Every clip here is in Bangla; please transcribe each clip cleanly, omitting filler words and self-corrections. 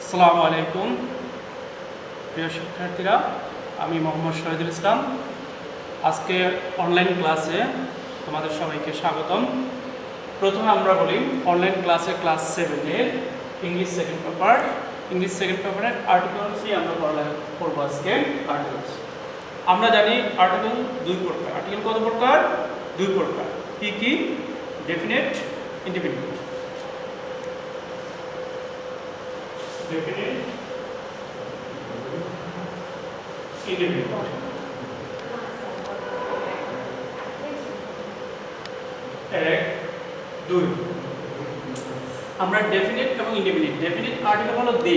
আসসালামু আলাইকুম প্রিয় শিক্ষার্থীরা, আমি মোহাম্মদ শহীদুল ইসলাম। আজকে অনলাইন ক্লাসে তোমাদের সবাইকে স্বাগতম। প্রথমে আমরা বলি অনলাইন ক্লাসে ক্লাস 7-এর ইংলিশ সেকেন্ড পেপারের আর্টিকেলসই আমরা পড়বো আজকে। আর্টিকেলস আমরা জানি আর্টিকেল দুই প্রকার। আর্টিকেল কত প্রকার? দুই প্রকার। কি কি? Definite, indefinite. Definite, indefinite. এক, দুই। আমরা ডেফিনিট এবং ইনডেফিনিট। ডেফিনিট আর্টিকেল হলো দে,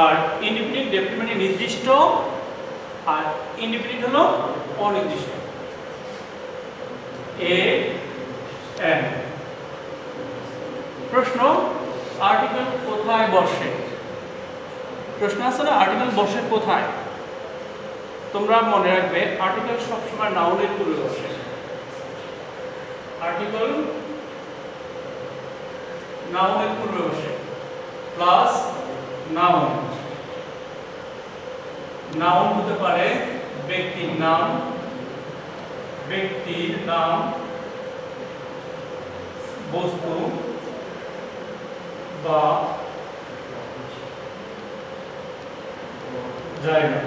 আর ইনডেফিনিট ডেফিনিট মানে নির্দিষ্ট, আর ইনডেফিনিট হলো অনির্দিষ্ট। এন। প্রশ্ন, আর্টিকেল কোথায় বসে? প্রশ্ন আছে না, আর্টিকেল বসে কোথায়? তোমরা মনে রাখবে আর্টিকেল সবসময় নাউনের পূর্বে বসে। আর্টিকেল নাউনের পূর্বে বসে, প্লাস নাউন। নাউন হতে পারে ব্যক্তির নাম, বস্তু বা জায়গা,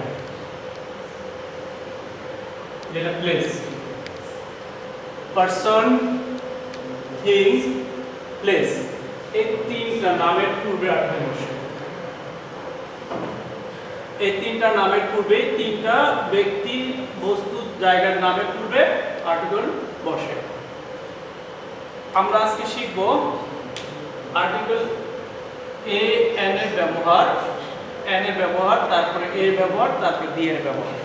যেটা প্লেস। পারসন, থিংস, প্লেস, এই তিনটা নামের পূর্বে আর্টিকেল বসে। এই তিনটা নামের পূর্বে, তিনটা ব্যক্তি, বস্তু, জায়গার নামের পূর্বে আর্টিকেল বসে। আমরা আজকে শিখব আর্টিকেল এ এন এর ব্যবহার, তারপরে এর ব্যবহার, তারপরে দি এর ব্যবহার।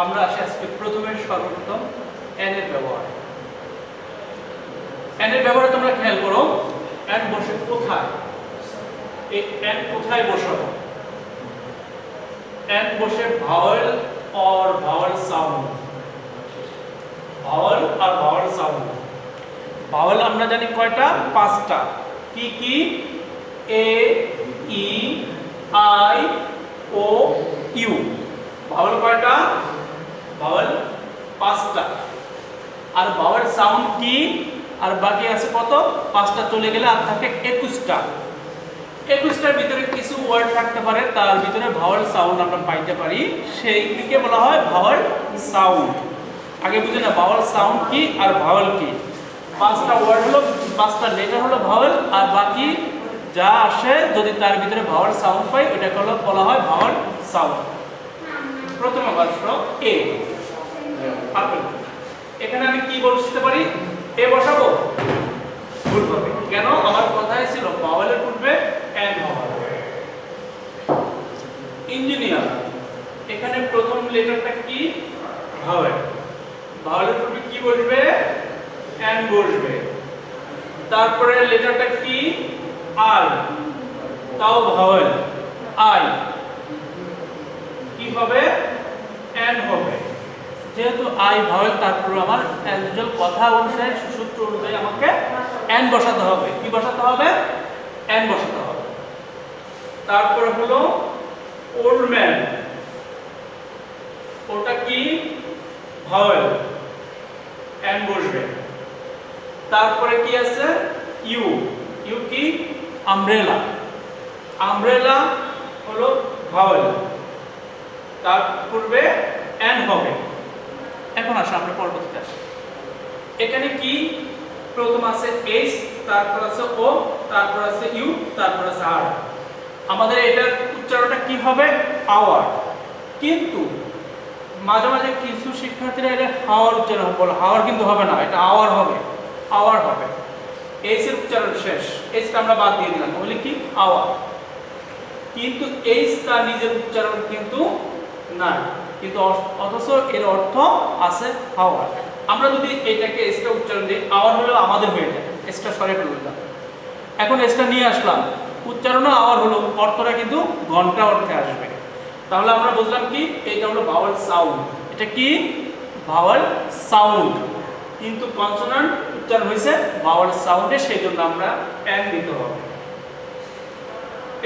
আমরা আসি আজকে প্রথমে সর্বপ্রথম এন এর ব্যবহার। এন এর ব্যবহার তোমরা খেয়াল করো, এন বসে কোথায়? এই এন কোথায় বসাবো? এন বসে ভাওয়েল আর ভাওয়েল সাউন্ড। ভাওয়েল আর ভাওয়েল সাউন্ড। ভাওয়েল আমরা জানি কয়টা? 5টা। কি কি? এ, ই, আই, ও, ইউ। ভাওয়েল কয়টা? ভাওয়েল 5টা। আর ভাওয়েল সাউন্ড কি? আর বাকি আছে কত? 5টা চলে গেলে আর থাকে 21টা। 21টার ভিতরে কিছু ওয়ার্ড থাকতে পারে, তার ভিতরে ভাওয়েল সাউন্ড আমরা পাইতে পারি, সেইগুলিকে বলা হয় ভাওয়েল সাউন্ড। আগে বুঝে না ভাওয়েল সাউন্ড কি আর ভাওয়েল কি। 5টা ওয়ার্ড হলো, 5টা লেটার হলো ভাওয়েল, আর বাকি যা আসে যদি তার ভিতরে ভাওয়েল সাউন্ড পাই ওটাকে বলা হয় ভাওয়েল সাউন্ড। প্রথম বাক্য এ, আপেল। এখানে আমি কি বলতে পারি? এ বসাবো? ভুল হবে। কেন? আমার কথাই ছিল ভাওয়েলের পূর্বে এন হবে। ইঞ্জিনিয়ার, এখানে প্রথম লেটারটা কি? ভাওয়েল। ভাওয়েলের পূর্বে কি বসবে? এন বসবে। তারপরে লেটারটা কি? আই, তাও ভাওয়েল। আই কি হবে? এন হবে। যেহেতু আই ভাওয়েল, তারপর আমার অ্যাজ ইউজুয়াল কথা অনুসারে, সূত্র অনুযায়ী আমাকে এন বসাতে হবে। কি বসাতে হবে? এন বসাতে হবে। তারপরে হলো ওল্ড ম্যান, ওটা কি? ভাওয়েল, এন বসবে। তারপরে কি আছে? ইউ। ইউ কি? আমব্রেলা। আমব্রেলা হলো ভাওয়েল, তার পূর্বে এন হবে। এখন আসো আমরা পরবর্তীতে আসি। এখানে কি? প্রথম আছে এইচ, তারপর আছে ও, তারপর আছে ইউ, তারপর আছে আর। আমাদের এটার উচ্চারণটা কি হবে? আওয়ার। কিন্তু মাঝে মাঝে কিছু শিক্ষার্থীরা এটা হাওয়ার উচ্চারণ বলে। হাওয়ার কিন্তু হবে না, এটা আওয়ার হবে। আওয়ার হবে। এইচ এর উচ্চারণ শেষ, এইচটা আমরা বাদ দিয়ে দিলাম, বলি কি? আওয়ার। কিন্তু এইচ তার নিজের উচ্চারণ কিন্তু না, কিন্তু অথচ এর অর্থ আছে হাওয়ার। আমরা যদি এটাকে এসটা উচ্চারণ দিই, আওয়ার হলো আমাদের হয়ে যায়, এসটা সরে ফেললাম। এখন এসটা নিয়ে আসলাম, উচ্চারণও আওয়ার হলো, অর্থটা কিন্তু ঘন্টা অর্থে আসবে। তাহলে আমরা বুঝলাম কি? এটা হলো ভাওয়েল সাউন্ড। এটা কি? Vowel sound. কি কিন্তু কনসোনান্ট উচ্চারণ হয়েছে ভাওয়াল সাউন্ডে, সেই জন্য আমরা এন দিতে হবে।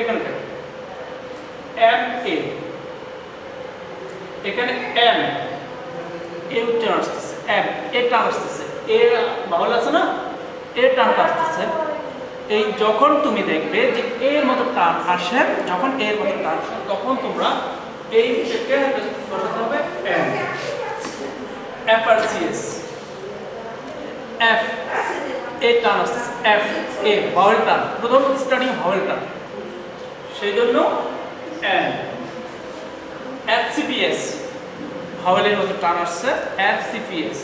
এখানে থেকে এম এ, এখানে এম এ উচ্চারণ আসতেছে, এম এ টান আসতেছে, এ ভাওয়াল আছে না, এ টানটা আসতেছে। এই যখন তুমি দেখবে যে এর মতো টান আসে, যখন এর মতো টান আসে তখন তোমরা এই থেকে বসাতে হবে এম। এফ আর সি এস, এফ এ টান আসতেছে, এফ এ ভাওয়াল টান, প্রথম স্টার্টিং ভাওয়াল টান, সেই জন্য এন। এফ সি পি এস ভাওয়ালের মতো টান আসছে, এফ সি পি এস,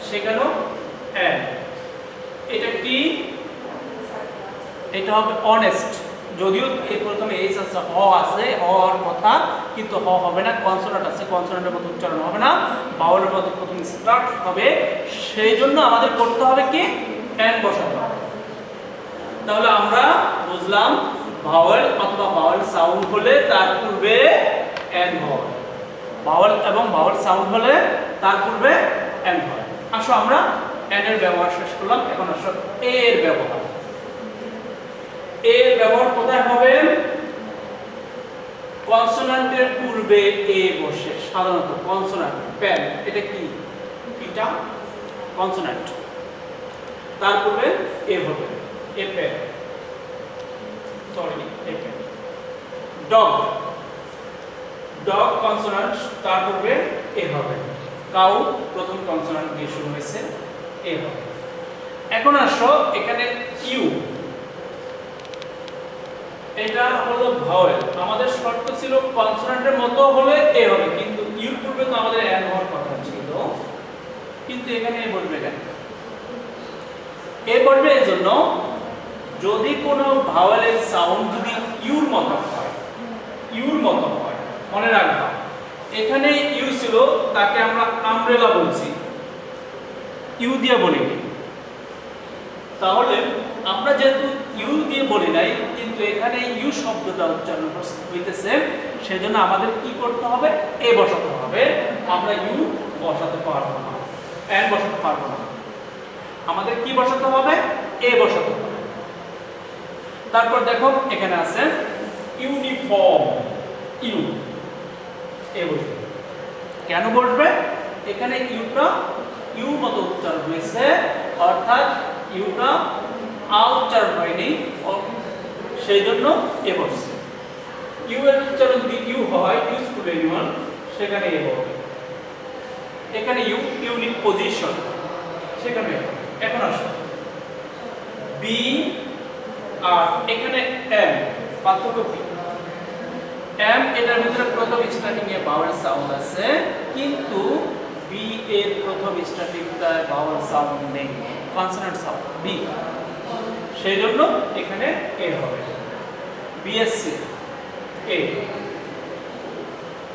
সেখানেও এন। এটা কি, এটা হবে অনেস্ট, যদিও এই প্রথমে এইচ আছে, হ আছে, হওয়ার কথা, কিন্তু হ হবে না, কনসোনেন্ট আছে, কনসোনেন্টের মতো উচ্চারণ হবে না, ভাওয়ালের মতো প্রথম স্টার্ট হবে, সেই জন্য আমাদের করতে হবে কি এন বসাতে হবে। তাহলে আমরা বুঝলাম ভাওয়াল অথবা ভাওয়াল সাউন্ড হলে তার পূর্বে এন হয়, ভাওয়াল এবং ভাওয়াল সাউন্ড হলে তার পূর্বে এন হয়। আসো আমরা এন এর ব্যবহার শেষ করলাম, এখন আসো এ এর ব্যবহার। এর ব্যবহার কোথায় হবে? কনসোনান্টের পূর্বে এ বসে, সাধারণত কনসোনান্ট প্যান, এটা কি এটা কনসোনান্ট, তার পূর্বে এ হবে, এ প্যান, সরি এ প্যান। ডগ, ডগ কনসোনান্ট, তার পূর্বে এ হবে। কাউ প্রথম কনসোনান্ট দিয়ে শুরু হয়েছে, এ হবে। এখন আসো এখানে ইউ, এটা হলো ভাওয়েল, আমাদের শর্ত ছিল কনসোনান্টের মতো হলে এ হবে, কিন্তু ইউর পূর্বে তো আমাদের এন হওয়ার কথা ছিল, কিন্তু এখানে এ বলবে কেন? এ বলবে এই জন্য যদি কোনো ভাওয়েলের সাউন্ড যদি ইউর মতো হয়, ইউর মতো হয়, মনে রাখবা এখানে ইউ ছিল, তাকে আমরা আমব্রেলা বলছি, ইউ দিয়ে বলিনি। তাহলে আমরা যেহেতু ইউ দিয়ে বলি নাই, কিন্তু এখানে ইউ শব্দটা উচ্চারণ হইতেছে, সেজন্য আমাদের কি করতে হবে? এ বসাতে হবে। আমরা ইউ বসাতে পারবো না, এন বসাতে পারবো না, আমাদের কি বসাতে হবে? এ বসাতে হবে। তারপর দেখো এখানে আছে ইউনিফর্ম, ইউ এ বসবে, কেন বসবে? এখানে ইউটা ইউ মতো উচ্চারণ হয়েছে, অর্থাৎ ইউটা আ উচ্চারণ হয়নি, সেই জন্য এ বসছে। ইউ এর উচ্চারণ যদি ইউ হয়, ইউজফুল অ্যানিমাল, সেখানে এ হবে। এখানে ইউ ইউনিক পজিশন, সেখানে এখন আসো বি আর এখানে এম, পার্থক্য কি? এম এটার ভিতরে প্রথম স্টার্টিং এ ভাওয়েল সাউন্ড আছে, কিন্তু বি এর প্রথম স্টার্টিং এ ভাওয়েল সাউন্ড নেই, কনসোনেন্ট সাউন্ড বি, সেই জন্য এখানে এ হবে। BSc A.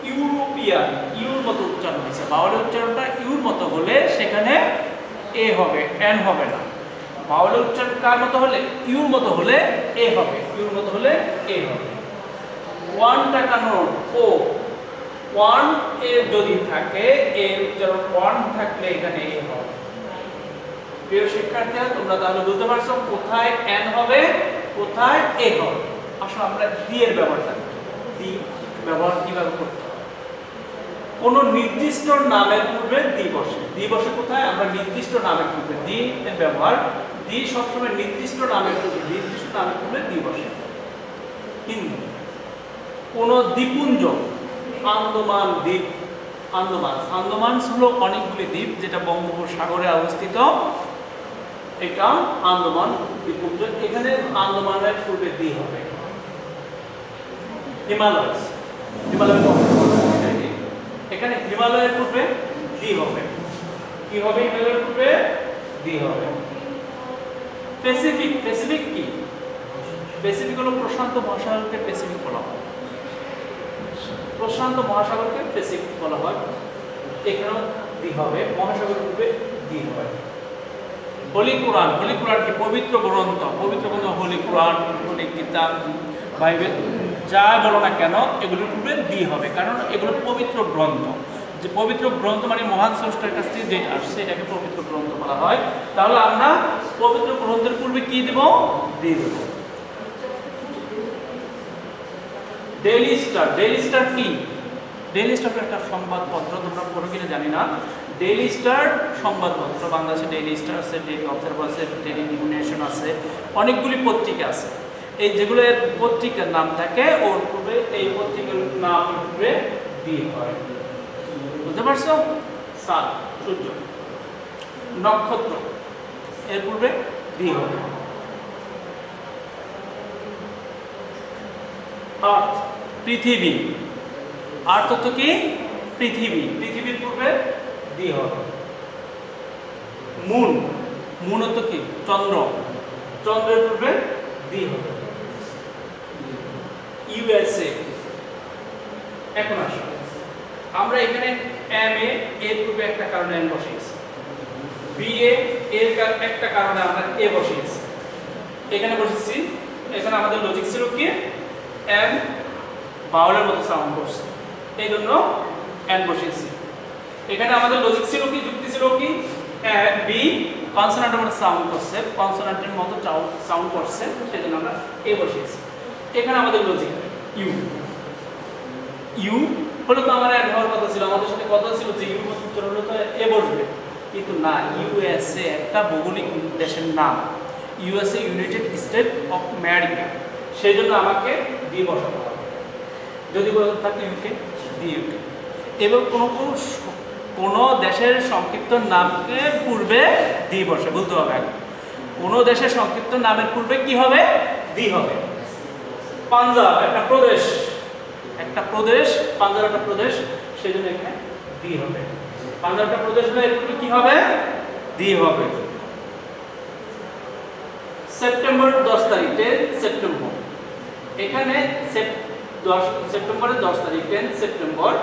ইউরোপিয়ান, ইউর মতো উচ্চারণ হয়েছে, ভাওয়েলের উচ্চারণটা ইউর মতো হলে সেখানে এ হবে, এন হবে না। ভাওয়েলের উচ্চারণ কার মতো হলে? ইউর মতো হলে এ হবে, ইউর মতো হলে এ হবে। 1 টাকা নোট, ও 1 এ যদি থাকে, এর উচ্চারণ 1 থাকলে এখানে এ হবে। প্রিয় শিক্ষার্থীরা, তোমরা তাহলে বুঝতে পারছো কোথায় এন হবে, কোথায় এ হবে। আসলে আমরা ডি এর ব্যবহারটা, ডি ব্যবহার কিভাবে করতে হবে? কোন নির্দিষ্ট নামের পূর্বে দি বসে, দি বসে কোথায়? আমরা নির্দিষ্ট নামের পূর্বে, দি এর ব্যবহার, দি সবসময় নির্দিষ্ট নামের পূর্বে, নির্দিষ্ট নামের পূর্বে দি বসে। কিন্তু কোন দ্বীপপুঞ্জ, আন্দামান দ্বীপ, আন্দামান হলো অনেকগুলি দ্বীপ যেটা বঙ্গোপসাগরে অবস্থিত, এটা আন্দামান দ্বীপপুঞ্জ, এখানে আন্দামানের পূর্বে দি হবে। হিমালয়, হিমালয় এখানে হিমালয়ের পূর্বে দি হবে, কি হবে? হিমালয়ের পূর্বে দি হবে। প্যাসিফিক, প্যাসিফিক কি? প্যাসিফিক হলো প্রশান্ত মহাসাগরকে প্যাসিফিক বলা হয়, প্রশান্ত মহাসাগরকে প্যাসিফিক বলা হয়, এখানেও দি হবে, মহাসাগরের পূর্বে দি হয়। হোলি কোরআন, হোলি কোরআন কি? পবিত্র গ্রন্থ, পবিত্র গ্রন্থ হোলি কোরআন, হোলি গীতা, বাইবেল, যা বলো না কেন এগুলোর পূর্বে দি হবে, কারণ এগুলো পবিত্র গ্রন্থ। যে পবিত্র গ্রন্থ মানে মহান স্রষ্টার কাছ থেকে যেটা আসছে এটাকে পবিত্র গ্রন্থ বলা হয়। তাহলে আমরা পবিত্র গ্রন্থের পূর্বে কি দেব? দিয়ে দেব ডেইলি স্টার। ডেইলি স্টার কি? ডেইলি স্টার একটা সংবাদপত্র, তোমরা পড়ো কিনা জানি না। ডেইলি স্টার সংবাদপত্র, বাংলাদেশে ডেইলি স্টার আছে, ডেইলি অবজারভার আছে, ডেইলি নিউ নেশন আছে, অনেকগুলি পত্রিকা আছে। এই যেগুলো পত্রিকার নাম থাকে ওর পূর্বে এই পত্রিকার নাম পূর্বে দিয়ে হয়। বুঝতে পারছো? সান, সূর্য, নক্ষত্র এর পূর্বে দিয়ে হবে। আর্থ, পৃথিবী। আর্থ তো কি? পৃথিবী। পৃথিবীর পূর্বে দিয়ে হবে। মুন, মুন তো কি? চন্দ্র। চন্দ্রের পূর্বে দিয়ে হবে। ইউএসএ। এখন আসো আমরা এখানে এম এর পূর্বে একটা কারণে এম বসিয়েছি, বিএ এর একটা কারণে আমরা এ বসিয়েছি, এখানে বসেছি। এখানে আমাদের লজিক ছিল কি? এম বাউলের মতো সাউন্ড করছে, এই জন্য এন বসিয়েছি। এখানে আমাদের লজিক ছিল কি? যুক্তি ছিল কি? বি কনসোনান্টের মতো সাউন্ড করছে, কনসোনান্টের মতো সাউন্ড করছে, সেই জন্য আমরা এ বসিয়েছি। এখানে আমাদের লজিক ইউ। ইউ হলো তো আমার এন হওয়ার কথা ছিল, আমাদের সাথে কথা ছিল যে ইউ উচ্চারণ হলো তো এ বসবে, কিন্তু না, ইউএসএ একটা ভৌগোলিক দেশের নাম, USA United state of America, সেই জন্য আমাকে ডি বসাতে হবে। যদি বলা থাকে ইউকে, ডি ইউকে। এবং কোনো দেশের সংক্ষিপ্ত নামকে পূর্বে ডি বসে, বুঝতে হবে আগে। কোনো দেশের সংক্ষিপ্ত নামের পূর্বে কি হবে? ডি হবে। পাঞ্জাব একটা প্রদেশ, একটা প্রদেশ, পাঞ্জাব একটা প্রদেশ, সেই জন্য এখানে ডি হবে। পাঞ্জাব একটা প্রদেশ হলে এর পূর্বে কি হবে? ডি হবে। সেপ্টেম্বর 10 তারিখ, 10 সেপ্টেম্বর, এখানে 10 সেপ্টেম্বরের 10 তারিখ, 10 সেপ্টেম্বর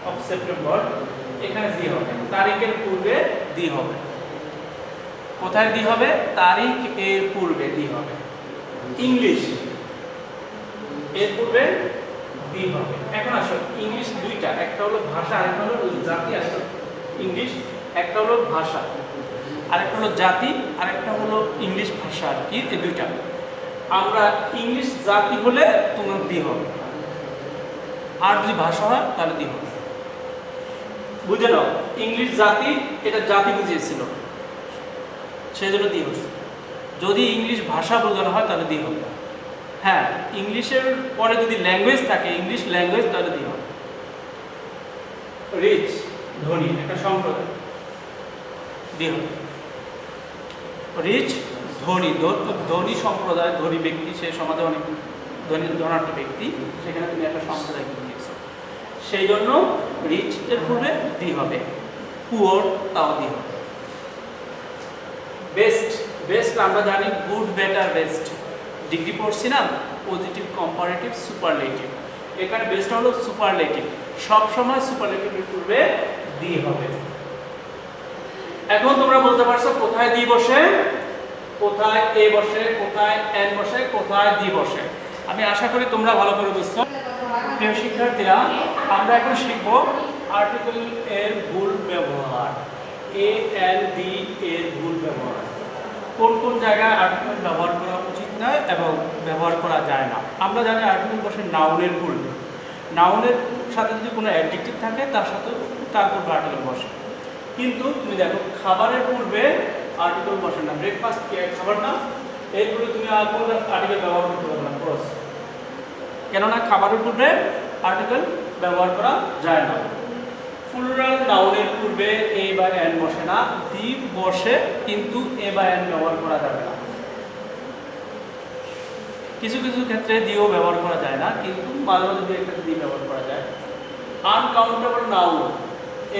অফ সেপ্টেম্বর, এখানে ডি হবে। তারিখের পূর্বে ডি হবে। কোথায় ডি হবে? তারিখ এর পূর্বে ডি হবে। ইংলিশ এর পূর্বে ডি হবে। এখন আসো ইংলিশ দুইটা, একটা হলো ভাষা, আরেকটা হলো জাতি। আসলে ইংলিশ একটা হলো ভাষা, আরেকটা হলো জাতি, আরেকটা হলো ইংলিশ ভাষা আর কি, এই দুইটা। আমরা ইংলিশ জাতি হলে তোমার ডি হবে, আর যদি ভাষা হয় তাহলে ডি হবে। বুঝে নাও, ইংলিশ জাতি, এটা জাতি বুঝিয়েছিল, সেই জন্য ডি হচ্ছে। যদি ইংলিশ ভাষা বোঝানো হয় তাহলে ডি হবে। হ্যাঁ, ইংলিশের পরে যদি ল্যাঙ্গুয়েজ থাকে, ইংলিশ ল্যাঙ্গুয়েজ, তাহলে ডি হবে। রিচ, ধনী, একটা সম্প্রদায়, ডি হবে। রিচ, ধনী, ধনী সম্প্রদায়, ধনী ব্যক্তি, সে সমাজে অনেক ধনাঢ্য ব্যক্তি, সেখানে তুমি একটা সম্প্রদায় দিয়েছো, সেই জন্য রিচ এর পূর্বে ডি হবে। পুয়ার, তাও ডি হবে। বেস্ট, বেস্ট আমরা জানি গুড, বেটার, বেস্ট, ডিগ্রি পড়ছি না, পজিটিভ, কম্পারেটিভ, সুপারলেটিভ। এখানে বেস্ট হলো সুপারলেটিভ, সব সময় সুপারলেটিভের পূর্বে ডি হবে। এখন তোমরা বলতে পারছো কোথায় ডি বসে, কোথায় এ বসে, কোথায় এন বসে, কোথায় ডি বসে। আমি আশা করি তোমরা ভালো করে বুঝছো। প্রিয় শিক্ষার্থীরা, আমরা এখন শিখব আর্টিকেল এর ভুল ব্যবহার, এ এন ডি এর ভুল ব্যবহার, কোন কোন জায়গায় আর্টিকেল ব্যবহার করা উচিত নয় এবং ব্যবহার করা যায় না। আমরা জানি আর্টিকেল বসে নাউনের পূর্বে, নাউনের সাথে যদি কোনো অ্যাডজেক্টিভ থাকে তার সাথে তার পূর্বে আর্টিকেল বসে। কিন্তু তুমি দেখো খাবারের পূর্বে আর্টিকেল বসে না। ব্রেকফাস্ট কি খাবার না, এর পূর্বে তুমি আর কোনো আর্টিকেল ব্যবহার করতে পারবে না, ক্রস। কেননা খাবারের পূর্বে আর্টিকেল ব্যবহার করা যায় না। প্লুরাল নাউনের পূর্বে এ বা এন বসে না, ডি বসে, কিন্তু এ বা এন ব্যবহার করা যাবে না। কিছু কিছু ক্ষেত্রে দিও ব্যবহার করা যায় না, কিন্তু মাঝে মাঝে দুই একটা দি ব্যবহার করা যায়। আনকাউন্টেবল নাউন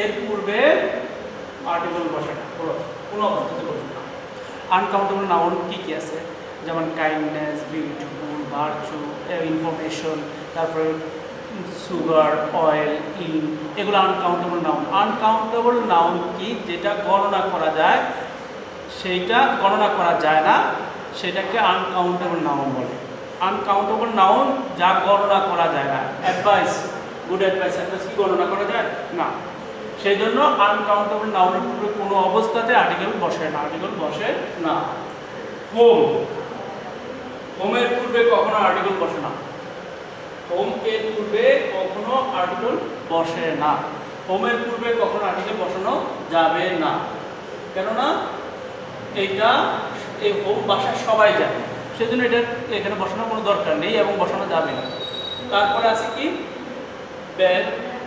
এর পূর্বে আর্টিকেল বসে না, কোনো অবস্থাতে বসে না। আনকাউন্টেবল নাউন কি কি আছে? যেমন কাইন্ডনেস, বিউটিফুল, ভার্চু, ইনফরমেশন, তারপরে সুগার, অয়েল, ইন, এগুলো আনকাউন্টেবল নাউন। আনকাউন্টেবল নাউন কি? যেটা গণনা করা যায়, সেইটা গণনা করা যায় না, সেটাকে আনকাউন্টেবল নাউন বলে। আনকাউন্টেবল নাউন যা গণনা করা যায় না। অ্যাডভাইস, গুড অ্যাডভাইস, অ্যাডভাইস কি গণনা করা যায় না, সেই জন্য আনকাউন্টেবল নাউনের পূর্বে কোনো অবস্থাতে আর্টিকেল বসে না, আর্টিকেল বসে না। হোম, হোমের পূর্বে কখনো আর্টিকেল বসে না, হোম এর পূর্বে কখনো আর্টিকেল বসে না, হোমের পূর্বে কখনো আর্টিকেল বসানো যাবে না, কেননা এইটা এই হোম ভাষা সবাই জানে, সেজন্য এটা এখানে বসানোর কোনো দরকার নেই এবং বসানো যাবে না। তারপরে আছে কি bag,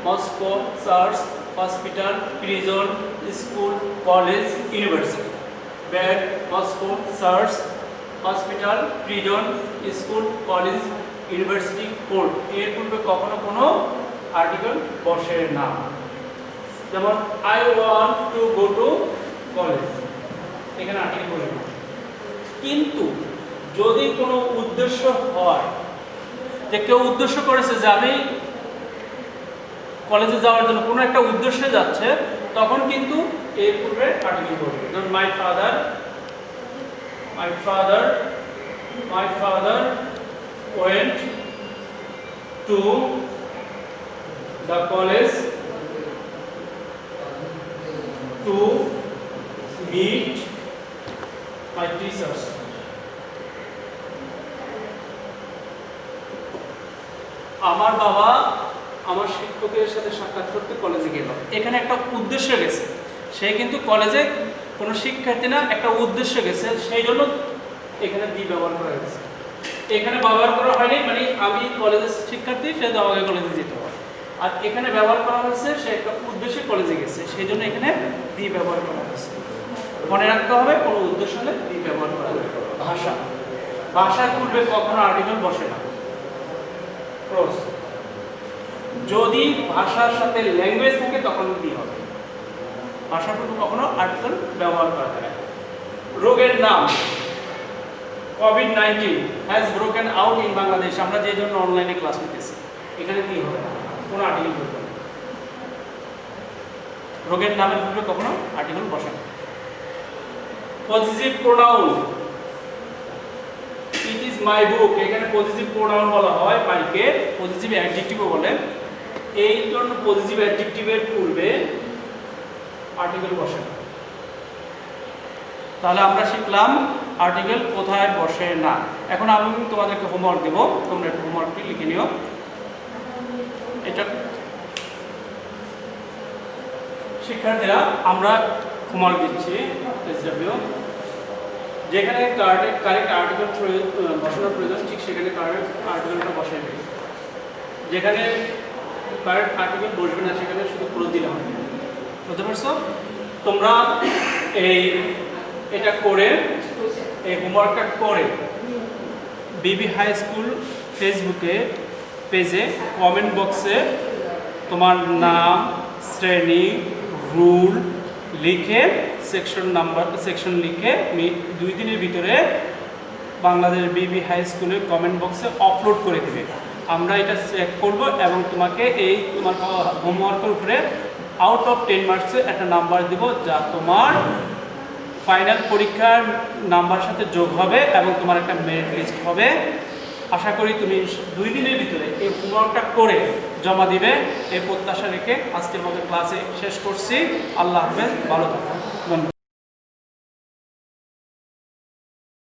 Moscow, church, hospital, prison, school, college, university. Bag, Moscow, church, hospital, prison, school, college, university, court এর পূর্বে কখনো কোনো আর্টিকেল বসে না। যেমন I want to go to college, এখানে আর্টিকেল বসে না। কিন্তু যদি কোনো উদ্দেশ্য হয় যে কেউ উদ্দেশ্য করেছে যে আমি কলেজে যাওয়ার জন্য কোনো একটা উদ্দেশ্যে যাচ্ছে, তখন কিন্তু এর পূর্বে আর্টিকেল বসবে। যেমন my father went to the college to meet my teachers. আমার বাবা আমার শিক্ষকের সাথে সাক্ষাৎ করতে কলেজে গেল, এখানে একটা উদ্দেশ্য গেছে, সে কিন্তু কলেজে কোনো শিক্ষার্থী না, একটা উদ্দেশ্য গেছে, সেই জন্য এখানে দি ব্যবহার করা গেছে। এখানে ব্যবহার করা হয়নি মানে আমি কলেজের শিক্ষার্থী, সে তো আমাকে কলেজে যেতে হবে, আর এখানে ব্যবহার করা হয়েছে সে একটা উদ্দেশ্যে কলেজে গেছে, সেই জন্য এখানে দি ব্যবহার করা হয়েছে। মনে রাখতে হবে কোনো উদ্দেশ্য হলে দি ব্যবহার করা হবে। ভাষা, ভাষার পূর্বে কখনো আর্টিকেল বসে না। ক্রস, যদি ভাষার সাথে ল্যাঙ্গুয়েজ থাকে তখন দি হবে, ভাষার পূর্বে কখনো আর্টিকেল ব্যবহার করা যায় না। রোগের নাম, COVID-19 has broken out in Bangladesh, আমরা যে জন্য অনলাইনে ক্লাস নিতেছি, এখানে কি হবে কোনো আর্টিকেল করতে হবে। রোগের নামের পূর্বে কখনো আর্টিকেল বসে না। Positive pronoun, it is my book, এখানে পজিটিভ প্রোনাউন বলা হয় বাইকে, পজিটিভ অ্যাডজেক্টিভও বলে, এই জন্য পজিটিভ অ্যাডজেক্টিভের পূর্বে আর্টিকেল বসে না। তাহলে আমরা শিখলাম আর্টিকেল কোথায় বসে না। এখন আমি তোমাদেরকে হোমওয়ার্ক দেব, তোমরা একটু হোমওয়ার্কটি লিখে নিও। এটা শিক্ষার্থীরা আমরা হোমওয়ার্ক দিচ্ছি, SW যেখানে কারেক্ট আর্টিকেল বসানোর প্রয়োজন ঠিক সেখানে কারেক্ট আর্টিকেলটা বসাই দেবে, যেখানে কারেক্ট আর্টিকেল বসবে না সেখানে শুধু ক্লোজ দিলে হবে। বুঝতে পারছো? তোমরা এটা করে এই হোমওয়ার্কটা করে বিবি হাই স্কুল ফেসবুকে পেজে কমেন্ট বক্সে তোমার নাম, শ্রেণী, রুল লিখে সেকশন লিখে 2 দিনের ভিতরে বাংলাদেশ বিবি হাই স্কুলের কমেন্ট বক্সে আপলোড করে দেবে। আমরা এটা চেক করব এবং তোমাকে এই তোমার হোমওয়ার্কের উপরে আউট অফ 10 মার্কসে একটা নাম্বার দিব, যা তোমার ফাইনাল পরীক্ষার নাম্বারের সাথে যোগ হবে এবং তোমার একটা মেরিট লিস্ট হবে। আশা করি তুমি 2 দিনের ভিতরে এই হোমওয়ার্কটা করে জমা দিবে, এই প্রত্যাশা রেখে আজকের মতো ক্লাসে শেষ করছি। আল্লাহ হাফেজ, ভালো থাকো।